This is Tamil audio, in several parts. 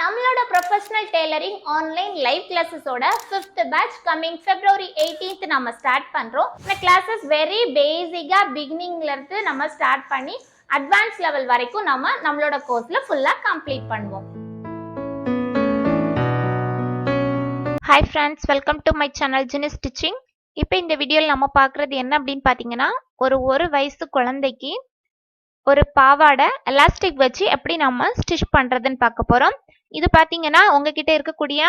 நம்மளோட ப்ரொஃபஷனல் டெய்லரிங் ஆன்லைன் லைவ் கிளாஸஸோட 5th batch coming February 18th நம்ம ஸ்டார்ட் பண்றோம். இந்த கிளாஸஸ் வெரி பேசிக்கா பிகினிங்ல இருந்து நம்ம ஸ்டார்ட் பண்ணி அட்வான்ஸ் லெவல் வரைக்கும் நம்மளோட கோர்ஸ்ல ஃபுல்லா கம்ப்ளீட் பண்ணுவோம். Hi friends, welcome to my channel Jini stitching. இப்போ இந்த வீடியோவில் நம்ம பார்க்குறது என்ன அப்படின்னு பார்த்தீங்கன்னா, ஒரு வயசு குழந்தைக்கு ஒரு பாவாடை எலாஸ்டிக் வச்சு எப்படி நம்ம ஸ்டிச் பண்ணுறதுன்னு பார்க்க போகிறோம். இது பார்த்தீங்கன்னா உங்ககிட்ட இருக்கக்கூடிய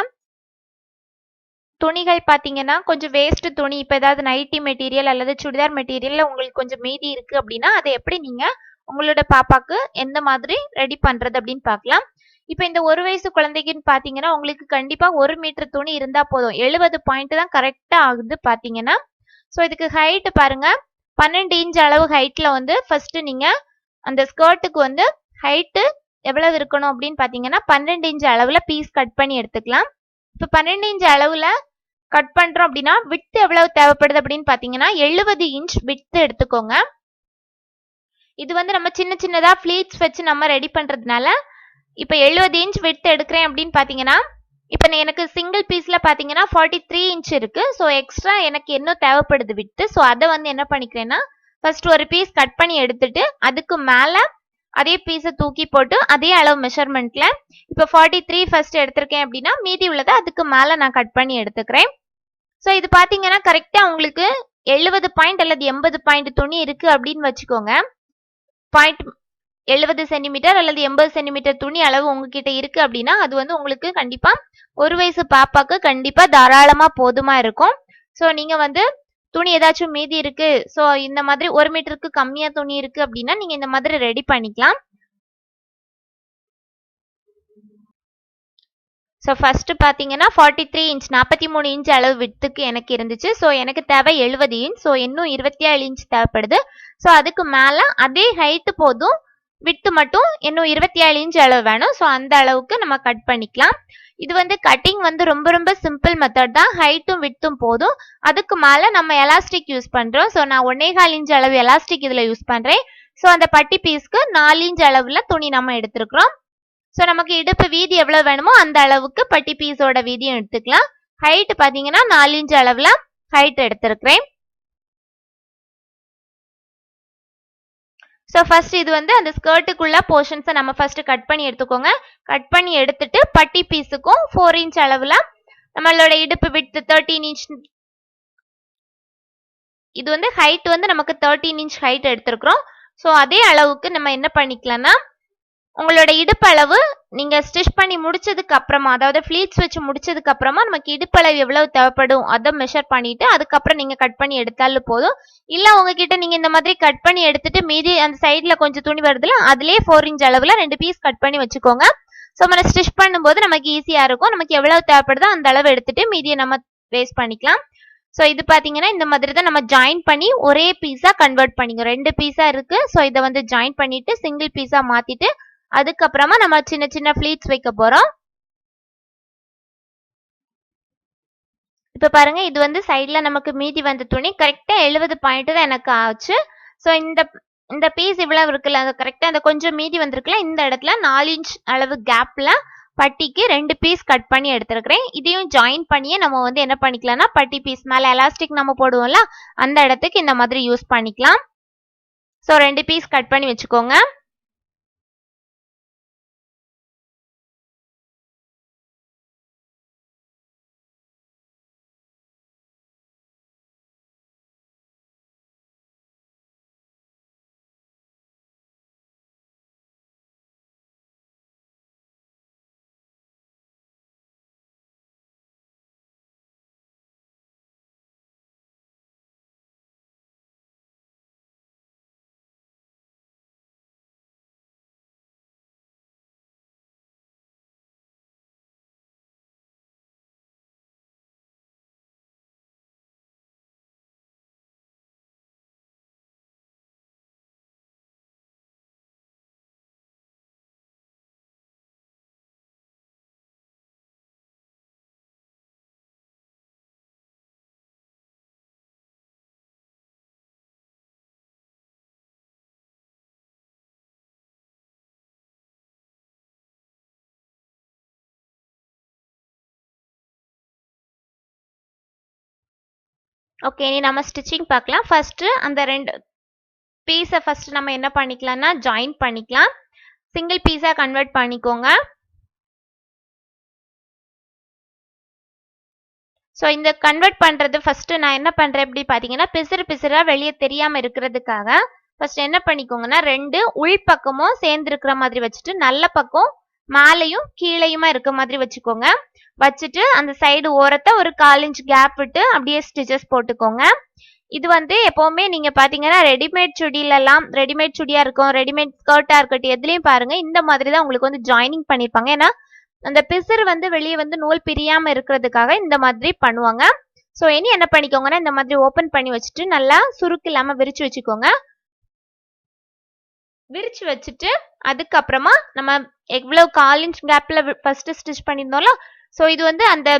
துணிகள் பார்த்தீங்கன்னா கொஞ்சம் வேஸ்ட் துணி, இப்போ ஏதாவது நைட்டி மெட்டீரியல் அல்லது சுடிதார் மெட்டீரியல் உங்களுக்கு கொஞ்சம் மீதி இருக்குது அப்படின்னா அதை எப்படி நீங்கள் உங்களோட பாப்பாக்கு எந்த மாதிரி ரெடி பண்ணுறது அப்படின்னு பார்க்கலாம். இப்போ இந்த ஒரு வயசு குழந்தைக்குன்னு பார்த்தீங்கன்னா உங்களுக்கு கண்டிப்பாக 1 மீட்டர் துணி இருந்தால் போதும். 70 பாயிண்ட் தான் கரெக்டாக ஆகுது பார்த்தீங்கன்னா. ஸோ இதுக்கு ஹைட்டு பாருங்க, 12 இன்ச் அளவு ஹைட்டில் வந்து ஃபர்ஸ்ட் நீங்கள் அந்த ஸ்கர்ட்டுக்கு வந்து ஹைட்டு எவ்வளவு இருக்கணும் அப்படின்னு பார்த்தீங்கன்னா 12 இன்ச் அளவில் பீஸ் கட் பண்ணி எடுத்துக்கலாம். இப்போ 12 இன்ச் அளவில் கட் பண்ணுறோம் அப்படின்னா விட்த் எவ்வளவு தேவைப்படுது அப்படின்னு பார்த்தீங்கன்னா 70 இன்ச் விட்த் எடுத்துக்கோங்க. இது வந்து நம்ம சின்ன சின்னதாக ஃப்ளீட்ஸ் வச்சு நம்ம ரெடி பண்ணுறதுனால இப்போ 70 இன்ச் விட்த் எடுக்கிறேன் அப்படின்னு பார்த்தீங்கன்னா இப்போ எனக்கு சிங்கிள் பீஸில் பார்த்தீங்கன்னா 43 இன்ச் இருக்குது. ஸோ எக்ஸ்ட்ரா எனக்கு என்ன தேவைப்படுது விட்த்து. ஸோ அதை வந்து என்ன பண்ணிக்கிறேன்னா ஃபர்ஸ்ட் ஒரு பீஸ் கட் பண்ணி எடுத்துட்டு அதுக்கு மேலே அதே பீஸை தூக்கி போட்டு அதே அளவு மெஷர்மெண்ட்ல இப்போ 43 ஃபர்ஸ்ட் எடுத்திருக்கேன் அப்படின்னா மீதி உள்ளதை அதுக்கு மேலே நான் கட் பண்ணி எடுத்துக்கிறேன். ஸோ இது பார்த்தீங்கன்னா கரெக்டாக உங்களுக்கு 70 பாயிண்ட் அல்லது 80 பாயிண்ட் துணி இருக்கு அப்படின்னு வச்சுக்கோங்க. பாயிண்ட் 70 சென்டிமீட்டர் அல்லது 80 சென்டிமீட்டர் துணி அளவு உங்ககிட்ட இருக்கு அப்படின்னா அது வந்து உங்களுக்கு கண்டிப்பா ஒரு வயசு பாப்பாக்கு கண்டிப்பா தாராளமா போதுமா இருக்கும். ஸோ நீங்க வந்து துணி ஏதாச்சும் மீதி இருக்கு, ஸோ இந்த மாதிரி 1 மீட்டருக்கு கம்மியா துணி இருக்கு அப்படின்னா நீங்க இந்த மாதிரி ரெடி பண்ணிக்கலாம். ஸோ ஃபர்ஸ்ட் பார்த்தீங்கன்னா 43 இன்ச் 43 இன்ச் அளவு விட்த்துக்கு எனக்கு இருந்துச்சு. ஸோ எனக்கு தேவை 70 இன்ச். ஸோ இன்னும் 27 இன்ச் தேவைப்படுது. ஸோ அதுக்கு மேலே அதே ஹைட்டு போதும், விட்த்து மட்டும் இன்னும் 27 இன்ச் அளவு வேணும். ஸோ அந்த அளவுக்கு நம்ம கட் பண்ணிக்கலாம். இது வந்து கட்டிங் வந்து ரொம்ப ரொம்ப சிம்பிள் மெத்தட் தான். ஹைட்டும் விட்த்தும் போதும். அதுக்கு மேலே நம்ம எலாஸ்டிக் யூஸ் பண்ணுறோம். ஸோ நான் 1.25 இன்ச் அளவு எலாஸ்டிக் இதில் யூஸ் பண்ணுறேன். ஸோ அந்த பட்டி பீஸ்க்கு 4 இன்ச் அளவில் துணி நம்ம எடுத்துருக்குறோம். ஸோ நமக்கு இடுப்பு வீதி எவ்வளோ வேணுமோ அந்த அளவுக்கு பட்டி பீஸோட வீதியும் எடுத்துக்கலாம். ஹைட் பார்த்தீங்கன்னா 4 இன்ச் அளவில் ஹைட் எடுத்திருக்கிறேன். ஸோ ஃபர்ஸ்ட் இது வந்து அந்த ஸ்கர்ட்டுக்குள்ள போர்ஷன்ஸை நம்ம ஃபர்ஸ்ட் கட் பண்ணி எடுத்துக்கோங்க. கட் பண்ணி எடுத்துட்டு பட்டி பீஸுக்கும் 4 இன்ச் அளவில் நம்மளோட இடுப்பு விட்த் 13 இன்ச், இது வந்து ஹைட் வந்து நமக்கு 13 இன்ச் ஹைட் எடுத்திருக்கிறோம். ஸோ அதே அளவுக்கு நம்ம என்ன பண்ணிக்கலாம்னா உங்களோட இடுப்பு அளவு நீங்க ஸ்டிச் பண்ணி முடிச்சதுக்கு அப்புறமா, அதாவது ஃபிளீட்ஸ் வச்சு முடிச்சதுக்கு அப்புறமா நமக்கு இடுப்பு அளவு எவ்வளவு தேவைப்படும் அதை மெஷர் பண்ணிட்டு அதுக்கப்புறம் நீங்க கட் பண்ணி எடுத்தாலும் போதும். இல்ல உங்ககிட்ட நீங்க இந்த மாதிரி கட் பண்ணி எடுத்துட்டு மீதி அந்த சைட்ல கொஞ்சம் துணி வருதுல அதுலயே 4 இன்ச் அளவுல 2 பீஸ் கட் பண்ணி வச்சுக்கோங்க. ஸோ நம்ம ஸ்டிச் பண்ணும்போது நமக்கு ஈஸியா இருக்கும். நமக்கு எவ்வளவு தேவைப்படுதோ அந்த அளவு எடுத்துட்டு மீதியை நம்ம வேஸ்ட் பண்ணிக்கலாம். ஸோ இது பார்த்தீங்கன்னா இந்த மாதிரி தான் நம்ம ஜாயின் பண்ணி ஒரே பீஸா கன்வெர்ட் பண்ணிங்க. 2 பீஸா இருக்கு. ஸோ இதை வந்து ஜாயின் பண்ணிட்டு சிங்கிள் பீஸா மாத்திட்டு அதுக்கப்புறமா நம்ம சின்ன சின்ன ஃபிளீட்ஸ் வைக்க போறோம். இப்ப பாருங்க, இது வந்து சைட்ல நமக்கு மீதி வந்த துணி கரெக்டா 70 பாயிண்ட் தான் எனக்கு ஆச்சு. ஸோ இந்த பீஸ் இவ்வளவு இருக்குல்ல, அது கரெக்டா அந்த கொஞ்சம் மீதி வந்திருக்குல்ல, இந்த இடத்துல 4 இன்ச் அளவு கேப்ல பட்டிக்கு 2 பீஸ் கட் பண்ணி எடுத்திருக்கிறேன். இதையும் ஜாயின் பண்ணியே நம்ம வந்து என்ன பண்ணிக்கலாம்னா பட்டி பீஸ் மேல எலாஸ்டிக் நம்ம போடுவோம்ல அந்த இடத்துக்கு இந்த மாதிரி யூஸ் பண்ணிக்கலாம். ஸோ 2 பீஸ் கட் பண்ணி வச்சுக்கோங்க. ஓகே, இனி நம்ம ஸ்டிச்சிங் பார்க்கலாம். ஃபர்ஸ்ட் அந்த ரெண்டு பீஸை ஃபர்ஸ்ட் நம்ம என்ன பண்ணிக்கலாம்னா ஜாயின் பண்ணிக்கலாம். சிங்கிள் பீஸா கன்வெர்ட் பண்ணிக்கோங்க. ஸோ இந்த கன்வெர்ட் பண்றது ஃபர்ஸ்ட் நான் என்ன பண்றேன் எப்படி பாத்தீங்கன்னா பிசுறா வெளியே தெரியாம இருக்கிறதுக்காக ஃபர்ஸ்ட் என்ன பண்ணிக்கோங்கன்னா ரெண்டு உள் பக்கமும் சேர்ந்து இருக்கிற மாதிரி வச்சுட்டு நல்ல பக்கம் மேலையும் கீழையுமா இருக்க மாதிரி வச்சுக்கோங்க. வச்சுட்டு அந்த சைடு ஓரத்தை ஒரு 1/4 இன்ச் கேப் விட்டு அப்படியே ஸ்டிச்சஸ் போட்டுக்கோங்க. இது வந்து எப்பவுமே நீங்க பாத்தீங்கன்னா ரெடிமேட் சுடியா இருக்கும், ரெடிமேட் ஸ்கர்ட்டா இருக்கட்டும், எதுலயும் பாருங்க இந்த மாதிரி தான் உங்களுக்கு வந்து ஜாயினிங் பண்ணிருப்பாங்க. ஏன்னா அந்த பிசுறு வந்து வெளியே வந்து நூல் பிரியாம இருக்கிறதுக்காக இந்த மாதிரி பண்ணுவாங்க. ஸோ இனி என்ன பண்ணிக்கோங்கன்னா இந்த மாதிரி ஓபன் பண்ணி வச்சுட்டு நல்லா சுருக்கு இல்லாம விரிச்சு வச்சுக்கோங்க. விரிச்சு வச்சுட்டு அதுக்கப்புறமா நம்ம எவ்வளவு 1/4 இன்ச் கேப்ல ஃபர்ஸ்ட் ஸ்டிச் பண்ணியிருந்தோம்ல, ஸோ இது வந்து அந்த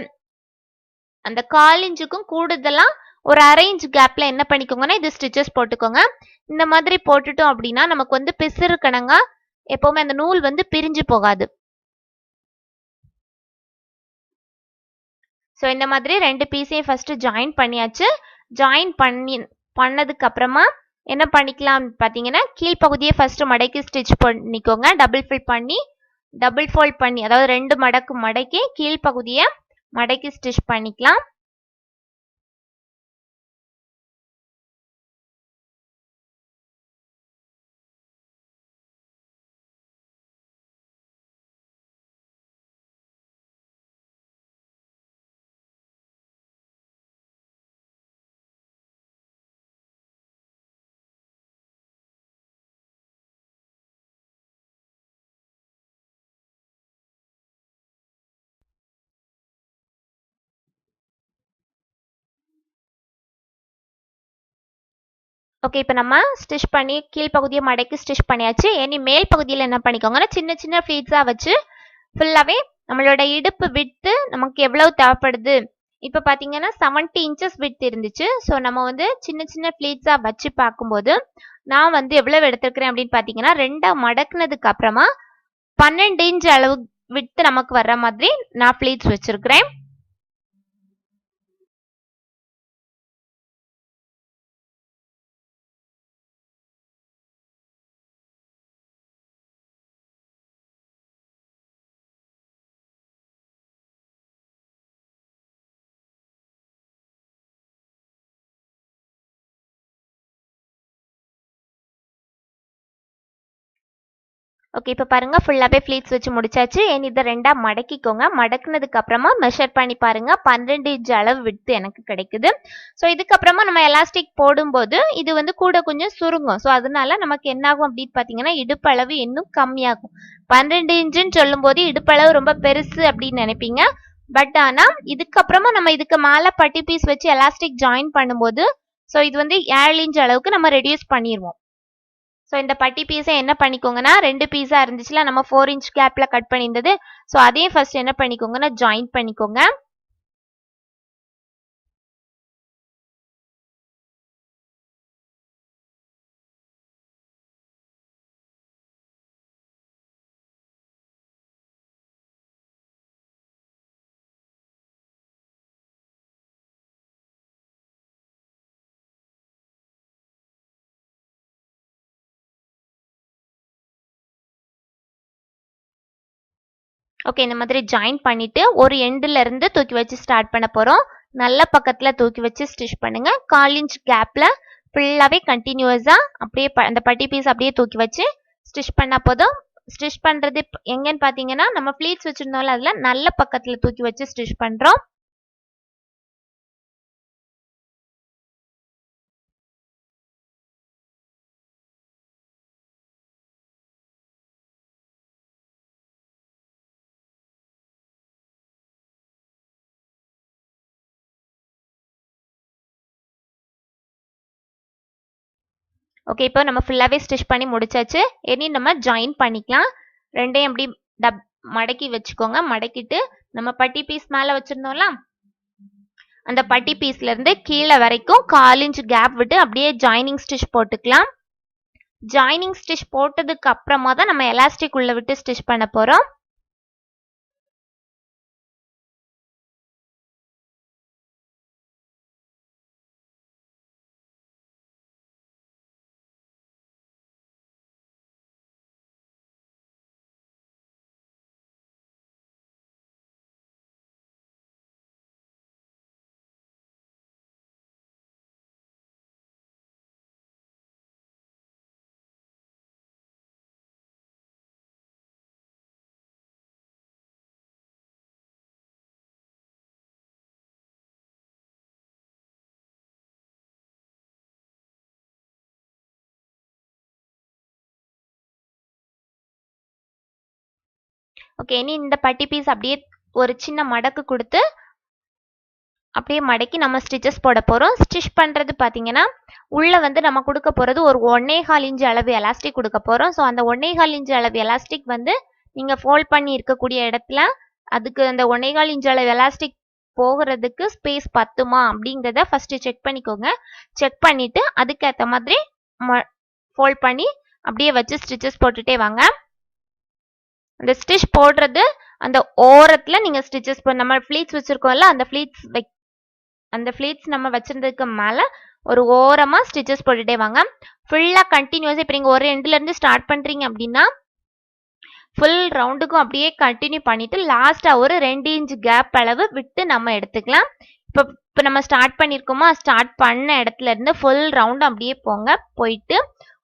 அந்த 1/4 இன்ச்சுக்கும் கூடுதலா ஒரு 1/2 இன்ச் கேப்ல என்ன பண்ணிக்கோங்கன்னா இது ஸ்டிச்சஸ் போட்டுக்கோங்க. இந்த மாதிரி போட்டுட்டோம் அப்படின்னா நமக்கு வந்து பிசுறு கணங்க எப்பவுமே அந்த நூல் வந்து பிரிஞ்சு போகாது. ஸோ இந்த மாதிரி ரெண்டு பீஸையும் ஃபர்ஸ்ட் ஜாயின் பண்ணியாச்சு. ஜாயின் பண்ணதுக்கு அப்புறமா என்ன பண்ணிக்கலாம் பார்த்தீங்கன்னா கீழ்ப்பகுதியை ஃபர்ஸ்ட் மடக்கி ஸ்டிச் பண்ணிக்கோங்க. டபுள் ஃபோல்ட் பண்ணி அதாவது ரெண்டு மடக்கு மடக்கி கீழ்ப்பகுதியை மடக்கி ஸ்டிச் பண்ணிக்கலாம். ஓகே, இப்போ நம்ம ஸ்டிச் பண்ணி கீழ்ப்பகுதியை மடக்கி ஸ்டிச் பண்ணியாச்சு. இனி மேல் பகுதியில் என்ன பண்ணிக்கோங்கன்னா சின்ன சின்ன ஃப்ளீட்ஸாக வச்சு ஃபுல்லாகவே நம்மளோட இடுப்பு விட்டு நமக்கு எவ்வளவு தேவைப்படுது. இப்போ பார்த்தீங்கன்னா 70 இன்ச்சஸ் விட் இருந்துச்சு. ஸோ நம்ம வந்து சின்ன சின்ன ஃப்ளீட்ஸாக வச்சு பார்க்கும்போது நான் வந்து எவ்வளவு எடுத்துருக்கிறேன் அப்படின்னு பார்த்தீங்கன்னா 2 மடக்குனதுக்கு அப்புறமா 12 இன்ச் அளவு விட்டு நமக்கு வர்ற மாதிரி நான் ஃப்ளீட்ஸ் வச்சிருக்கிறேன். ஓகே, இப்போ பாருங்க ஃபுல்லாகவே ஃப்ளீட்ஸ் வச்சு முடிச்சாச்சு. இனி இதை ரெண்டா மடக்கிக்கோங்க. மடக்குனதுக்கு அப்புறமா மெஷர் பண்ணி பாருங்க 12 இன்ச் அளவு விட்டு எனக்கு கிடைக்குது. ஸோ இதுக்கப்புறமா நம்ம எலாஸ்டிக் போடும்போது இது வந்து கூட கொஞ்சம் சுருங்கும். ஸோ அதனால நமக்கு என்ன ஆகும் அப்படின்னு பார்த்தீங்கன்னா இடுப்பளவு இன்னும் கம்மியாகும். 12 இன்ச்சுன்னு சொல்லும் போது இடுப்பளவு ரொம்ப பெருசு அப்படின்னு நினைப்பீங்க. பட் ஆனால் இதுக்கப்புறமா நம்ம இதுக்கு மேலே பட்டி பீஸ் வச்சு எலாஸ்டிக் ஜாயின் பண்ணும்போது ஸோ இது வந்து 7 இன்ச் அளவுக்கு நம்ம ரெடியூஸ் பண்ணிடுவோம். ஸோ இந்த பட்டி பீஸை என்ன பண்ணிக்கோங்கன்னா 2 பீஸா இருந்துச்சுல நம்ம 4 இன்ச் கேப்ல கட் பண்ணியிருந்தது. ஸோ அதையும் ஃபர்ஸ்ட் என்ன பண்ணிக்கோங்கன்னா ஜாயின் பண்ணிக்கோங்க. ஓகே, இந்த மாதிரி ஜாயின் பண்ணிட்டு ஒரு எண்ட்ல இருந்து தூக்கி வச்சு ஸ்டார்ட் பண்ண போறோம். நல்ல பக்கத்துல தூக்கி வச்சு ஸ்டிச் பண்ணுங்க. 1/4 இன்ச் கேப்ல ஃபுல்லாவே கண்டினியூஸா அப்படியே அந்த பட்டி பீஸ் அப்படியே தூக்கி வச்சு ஸ்டிச் பண்ண போதும். ஸ்டிச் பண்றது எங்கன்னு பாத்தீங்கன்னா நம்ம ஃப்ளீட்ஸ் வச்சிருந்தோம்ல அதுல நல்ல பக்கத்துல தூக்கி வச்சு ஸ்டிச் பண்றோம். ஓகே, இப்போ நம்ம ஃபுல்லாவே ஸ்டிச் பண்ணி முடிச்சாச்சு. இனி நம்ம ஜாயின் பண்ணிக்கலாம். ரெண்டையும் அப்படி மடக்கி வச்சுக்கோங்க. மடக்கிட்டு நம்ம பட்டி பீஸ் மேல வச்சிருந்தோம்ல அந்த பட்டி பீஸ்ல இருந்து கீழே வரைக்கும் 1/4 இன்ச் கேப் விட்டு அப்படியே ஜாயினிங் ஸ்டிச் போட்டுக்கலாம். ஜாயினிங் ஸ்டிச் போட்டதுக்கு அப்புறமா தான் நம்ம எலாஸ்டிக் உள்ள விட்டு ஸ்டிச் பண்ண போறோம். ஓகே, இனி இந்த பட்டி பீஸ் அப்படியே ஒரு சின்ன மடக்கு கொடுத்து அப்படியே மடக்கி நம்ம ஸ்டிச்சஸ் போட போறோம். ஸ்டிச் பண்றது பாத்தீங்கன்னா உள்ள வந்து நம்ம கொடுக்க போறது ஒரு 1.25 இன்ச் அளவு எலாஸ்டிக் கொடுக்க போறோம். ஸோ அந்த 1.25 இன்ச் அளவு எலாஸ்டிக் வந்து நீங்க ஃபோல்ட் பண்ணி இருக்கக்கூடிய இடத்துல அதுக்கு அந்த 1.25 இன்ச் அளவு எலாஸ்டிக் போகிறதுக்கு ஸ்பேஸ் பத்துமா அப்படிங்கிறத ஃபர்ஸ்ட் செக் பண்ணிக்கோங்க. செக் பண்ணிட்டு அதுக்கேற்ற மாதிரி ஃபோல்ட் பண்ணி அப்படியே வச்சு ஸ்டிச்சஸ் போட்டுட்டே வாங்க. அந்த ஸ்டிச் போடுறது அந்த ஓரத்துல நீங்க ஸ்டிச்சஸ் நம்ம ஃபிளீட்ஸ் வச்சிருக்கோம்ல, அந்த ஃபிளீட்ஸ் நம்ம வச்சிருந்ததுக்கு மேல ஒரு ஓரமா ஸ்டிச்சஸ் போட்டுட்டே வாங்க. ஃபுல்லா கண்டினியூஸா இப்போ நீங்க ஒரு எண்ட்ல இருந்து ஸ்டார்ட் பண்றீங்க அப்படின்னா ஃபுல் ரவுண்டுக்கும் அப்படியே கண்டினியூ பண்ணிட்டு லாஸ்டா ஒரு 2 இன்ச் கேப் அளவு விட்டு நம்ம எடுத்துக்கலாம். இப்போ நம்ம ஸ்டார்ட் பண்ணிருக்கோமா, ஸ்டார்ட் பண்ண இடத்துல இருந்து ஃபுல் ரவுண்ட் அப்படியே போங்க. போயிட்டு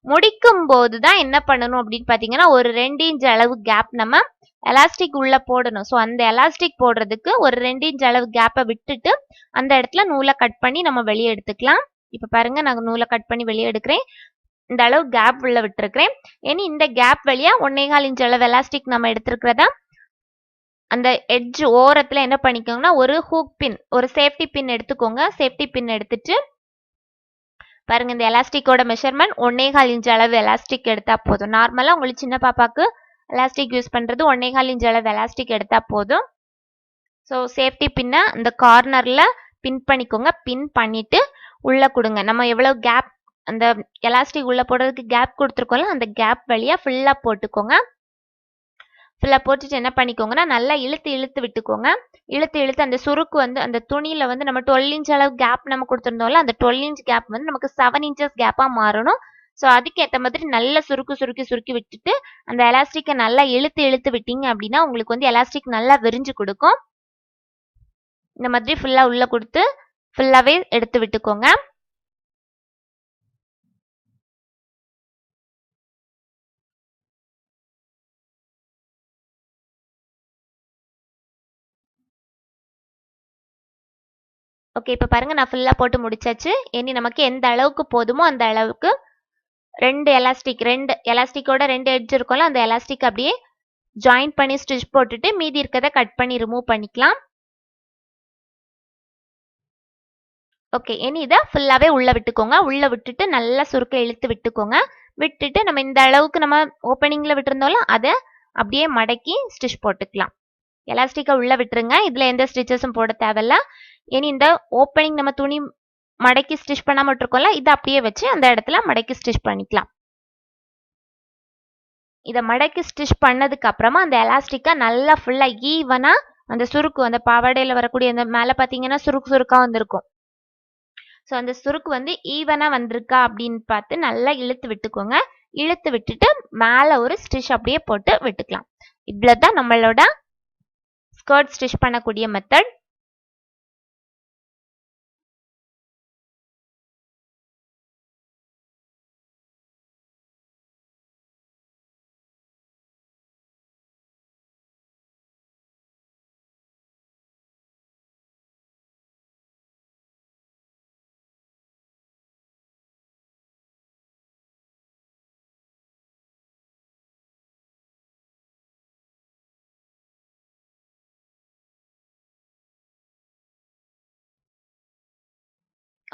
முடிக்கும் போது தான் என்ன பண்ணணும் அப்படின்னு பாத்தீங்கன்னா ஒரு 2 இன்ச் அளவு கேப் நம்ம எலாஸ்டிக் உள்ள போடணும். ஸோ அந்த எலாஸ்டிக் போடுறதுக்கு ஒரு 2 இன்ச் அளவு கேப்பை விட்டுட்டு அந்த இடத்துல நூலை கட் பண்ணி நம்ம வெளியே எடுத்துக்கலாம். இப்ப பாருங்க, நான் நூலை கட் பண்ணி வெளியே எடுக்கிறேன். இந்த அளவு கேப் உள்ள விட்டுருக்கிறேன். இனி இந்த கேப் வழியா 1.25 இன்ச் அளவு எலாஸ்டிக் நம்ம எடுத்திருக்கிறதா அந்த எட்ஜ் ஓரத்துல என்ன பண்ணிக்கோங்கன்னா ஒரு ஹூக் பின், ஒரு சேஃப்டி பின் எடுத்துக்கோங்க. சேஃப்டி பின் எடுத்துட்டு பாருங்க, இந்த எலாஸ்டிக்கோட மெஷர்மெண்ட் 1.25 இன்ச் அளவு எலாஸ்டிக் எடுத்தா போதும். நார்மலா உங்களுக்கு சின்ன பாப்பாக்கு எலாஸ்டிக் யூஸ் பண்றது 1.25 இன்ச் அளவு எலாஸ்டிக் எடுத்தா போதும். ஸோ சேஃப்டி பின்னை இந்த கார்னர்ல பின் பண்ணிக்கோங்க. பின் பண்ணிட்டு உள்ள கொடுங்க. நம்ம எவ்வளவு கேப் அந்த எலாஸ்டிக் உள்ள போடுறதுக்கு கேப் கொடுத்துருக்கோம்ல, அந்த கேப் வழியா ஃபுல்லா போட்டுக்கோங்க. ஃபுல்லா போட்டுட்டு என்ன பண்ணிக்கோங்கன்னா நல்லா இழுத்து இழுத்து விட்டுக்கோங்க. இழுத்து இழுத்து அந்த சுருக்கு வந்து அந்த துணியில வந்து நம்ம 12 இன்ச் அளவு கேப் நம்ம கொடுத்துருந்தோம்ல, அந்த 12 இன்ச் கேப் வந்து நமக்கு 7 இன்ச்சஸ் கேப்பா மாறணும். ஸோ அதுக்கேற்ற மாதிரி நல்லா சுருக்கி விட்டுட்டு அந்த எலாஸ்டிக்கை நல்லா இழுத்து இழுத்து விட்டீங்க அப்படின்னா உங்களுக்கு வந்து எலாஸ்டிக் நல்லா விரிஞ்சு கொடுக்கும். இந்த மாதிரி ஃபுல்லா உள்ள கொடுத்து ஃபுல்லாவே எடுத்து விட்டுக்கோங்க. ஓகே, இப்ப பாருங்க நான் ஃபுல்லா போட்டு முடிச்சாச்சு. இனி நமக்கு எந்த அளவுக்கு போதுமோ அந்த அளவுக்கு ரெண்டு எலாஸ்டிக்கோட 2 எட்ஜ் இருக்கும்ல, அந்த எலாஸ்டிக் அப்படியே ஜாயின் பண்ணி ஸ்டிச் போட்டுட்டு மீதி இருக்கிறத கட் பண்ணி ரிமூவ் பண்ணிக்கலாம். ஓகே, இனி இதை ஃபுல்லாவே உள்ள விட்டுக்கோங்க. உள்ள விட்டுட்டு நல்லா சுருக்க இழுத்து விட்டுக்கோங்க. விட்டுட்டு நம்ம இந்த அளவுக்கு நம்ம ஓப்பனிங்ல விட்டுருந்தோம்ல, அதை அப்படியே மடக்கி ஸ்டிச் போட்டுக்கலாம். எலாஸ்டிக்கை உள்ள விட்டுருங்க. இதுல எந்த ஸ்டிச்சஸும் போட தேவையில்ல. இனி இந்த ஓப்பனிங் நம்ம துணி மடக்கி ஸ்டிச் பண்ணாம விட்டுருக்கோம்ல, இதை அப்படியே வச்சு அந்த இடத்துல மடக்கி ஸ்டிச் பண்ணிக்கலாம். இதை மடக்கி ஸ்டிச் பண்ணதுக்கு அப்புறமா அந்த எலாஸ்டிக்கை நல்லா ஃபுல்லா ஈவனா அந்த சுருக்கு, அந்த பாவாடையில வரக்கூடிய அந்த மேல பாத்தீங்கன்னா சுருக்கா வந்திருக்கும். ஸோ அந்த சுருக்கு வந்து ஈவனா வந்திருக்கா அப்படின்னு பார்த்து நல்லா இழுத்து விட்டுக்கோங்க. இழுத்து விட்டுட்டு மேல ஒரு ஸ்டிச் அப்படியே போட்டு விட்டுக்கலாம். இவ்வளவுதான் நம்மளோட ஸ்கர்ட் ஸ்டிச் பண்ணக்கூடிய மெத்தட்.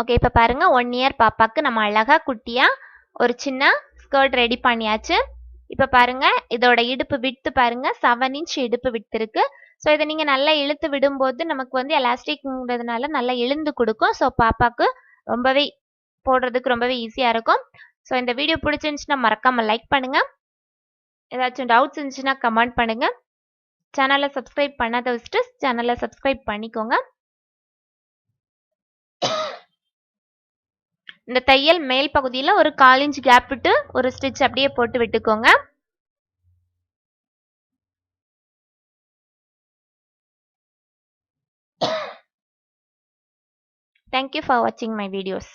ஓகே, இப்ப பாருங்க 1 இயர் பாப்பாக்கு நம்ம அழகா குட்டியா ஒரு சின்ன ஸ்கர்ட் ரெடி பண்ணியாச்சு. இப்ப பாருங்க இதோட இடுப்பு விட்டு பாருங்க 7 இன்ச் இடுப்பு விட்டு இருக்கு. ஸோ இதை நீங்க நல்லா இழுத்து விடும்போது நமக்கு வந்து எலாஸ்டிக்ங்கிறதுனால நல்லா இழுந்து கொடுக்கும். ஸோ பாப்பாக்கு ரொம்பவே போடுறதுக்கு ரொம்பவே ஈஸியா இருக்கும். ஸோ இந்த வீடியோ பிடிச்சிருந்துச்சுன்னா மறக்காம லைக் பண்ணுங்க. ஏதாச்சும் டவுட்ஸ் இருந்துச்சுன்னா கமெண்ட் பண்ணுங்க. சேனலை சப்ஸ்கிரைப் பண்ணாத வச்சுட்டு சேனலை சப்ஸ்கிரைப் பண்ணிக்கோங்க. இந்த தையல் மேல் பகுதியில ஒரு 1/4 இன்ச் கேப் விட்டு ஒரு ஸ்டிச் அப்படியே போட்டு விட்டுக்கோங்க. Thank you for watching my videos.